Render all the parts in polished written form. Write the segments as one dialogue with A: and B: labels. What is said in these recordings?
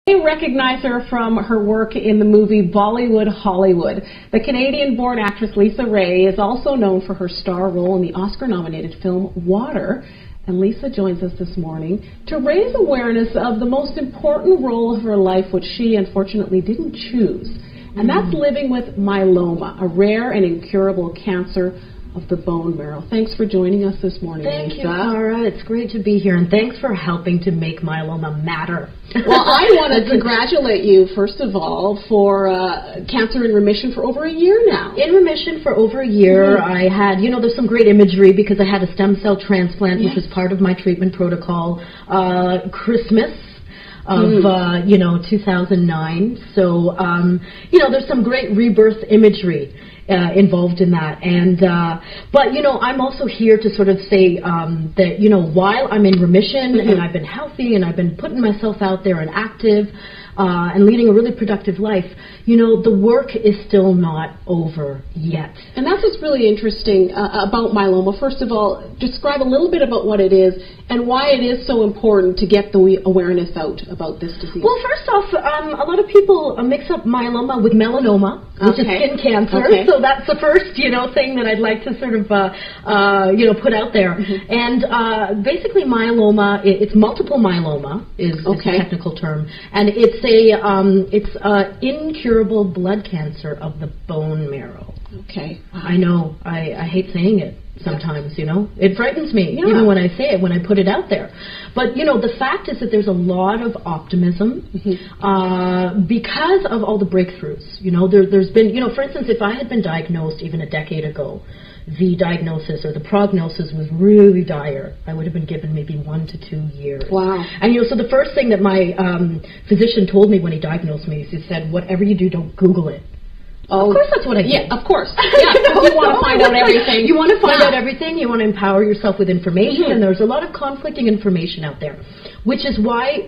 A: You recognize her from her work in the movie Bollywood Hollywood. The Canadian-born actress Lisa Ray is also known for her star role in the Oscar-nominated film Water. And Lisa joins us this morning to raise awareness of the most important role of her life, which she unfortunately didn't choose. And that's living with myeloma, a rare and incurable cancer of the bone marrow. Thanks for joining us this morning, Lisa.
B: Thank you, Cara. It's great to be here, and thanks for helping to make myeloma matter.
A: Well, I want to congratulate you, first of all, for cancer in remission for over a year now.
B: In remission for over a year. I had, there's some great imagery because I had a stem cell transplant, which was part of my treatment protocol, Christmas of 2009. So there's some great rebirth imagery involved in that, and but I'm also here to sort of say that while I'm in remission and I've been healthy and I've been putting myself out there and active and leading a really productive life, the work is still not over yet.
A: And that's what's really interesting about myeloma. First of all, describe a little bit about what it is and why it is so important to get the awareness out about this disease.
B: Well, first off, a lot of people mix up myeloma with melanoma, which is skin cancer. So that's the first, thing that I'd like to sort of, put out there. And basically, myeloma, it's multiple myeloma is the technical term, and it's a incurable blood cancer of the bone marrow. I know. I hate saying it sometimes, It frightens me, even when I say it, when I put it out there. But, the fact is that there's a lot of optimism because of all the breakthroughs. There's been, for instance, if I had been diagnosed even a decade ago, the diagnosis or the prognosis was really dire. I would have been given maybe 1 to 2 years.
A: Wow.
B: And, so the first thing that my physician told me when he diagnosed me is he said, whatever you do, don't Google it.
A: Oh,
B: of course that's what I did.
A: Yeah, of course. Yeah, you want to find out everything.
B: You want to find out everything. You want to empower yourself with information, and there's a lot of conflicting information out there, which is why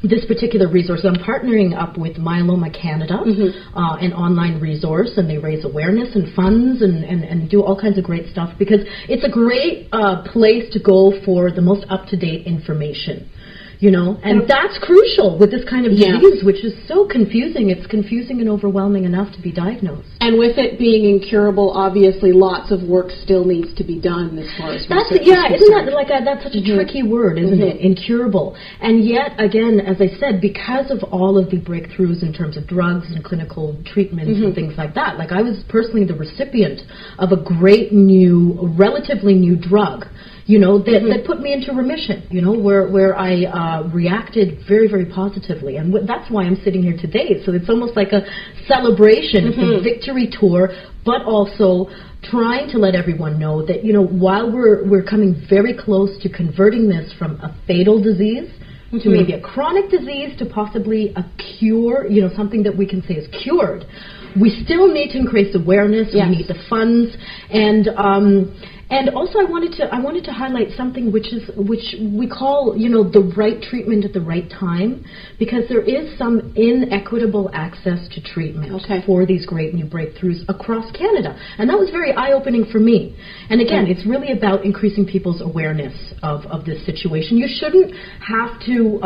B: this particular resource, I'm partnering up with Myeloma Canada, an online resource, and they raise awareness and funds and do all kinds of great stuff because it's a great place to go for the most up-to-date information. And that's crucial with this kind of disease, which is so confusing. It's confusing and overwhelming enough to be diagnosed.
A: And with it being incurable, obviously lots of work still needs to be done as far as research is concerned.
B: Isn't that like that's such a tricky word, isn't it? Incurable. And yet, again, as I said, because of all of the breakthroughs in terms of drugs and clinical treatments and things like that, like I was personally the recipient of a great relatively new drug, that put me into remission, where I reacted very, very positively. And that's why I'm sitting here today. So it's almost like a celebration. It's a victory tour, but also trying to let everyone know that, while we're coming very close to converting this from a fatal disease to maybe a chronic disease to possibly a cure, something that we can say is cured, we still need to increase awareness. We need the funds, and also I wanted to highlight something which we call the right treatment at the right time, because there is some inequitable access to treatment for these great new breakthroughs across Canada, and that was very eye-opening for me. And again, it's really about increasing people's awareness of this situation. You shouldn't have to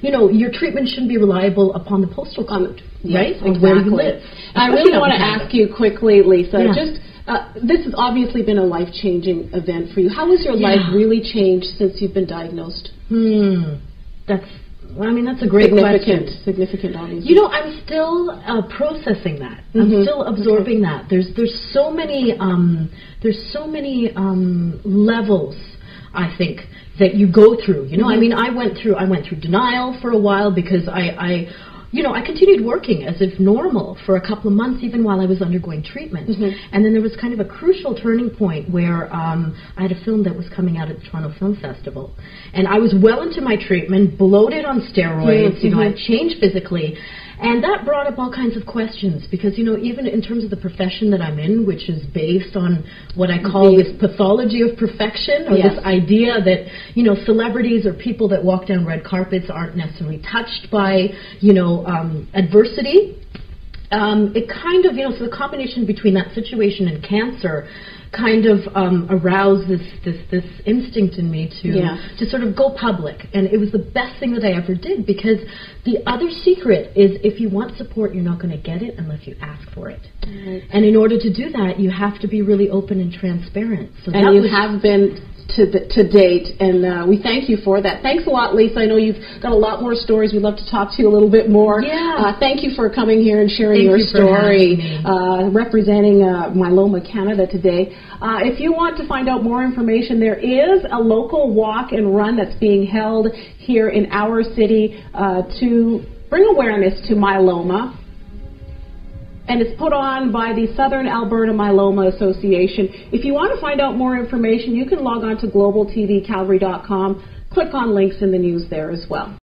B: your treatment shouldn't be reliable upon the postal code, right?
A: Exactly.
B: Where you live.
A: I really want to ask you quickly, Lisa, this has obviously been a life-changing event for you. How has your life really changed since you've been diagnosed?
B: That's a great question.
A: Significant, obviously.
B: I'm still processing that. I'm still absorbing that. There's so many levels, I think, that you go through. I went through denial for a while because I continued working as if normal for a couple of months, even while I was undergoing treatment. And then there was kind of a crucial turning point where I had a film that was coming out at the Toronto Film Festival. And I was well into my treatment, bloated on steroids, I changed physically. And that brought up all kinds of questions because, even in terms of the profession that I'm in, which is based on what I call this pathology of perfection, or this idea that, celebrities or people that walk down red carpets aren't necessarily touched by, adversity. It kind of, so the combination between that situation and cancer kind of aroused this instinct in me to sort of go public. And it was the best thing that I ever did, because the other secret is if you want support, you're not going to get it unless you ask for it. Right. And in order to do that, you have to be really open and transparent. So
A: and you have been to date, and we thank you for that. Thanks a lot, Lisa. I know you've got a lot more stories. We'd love to talk to you a little bit more.
B: Yeah.
A: Thank you for coming here and sharing your story, representing Myeloma Canada today. If you want to find out more information, there is a local walk and run that's being held here in our city to bring awareness to myeloma. And it's put on by the Southern Alberta Myeloma Association. If you want to find out more information, you can log on to globaltvcalgary.com. Click on links in the news there as well.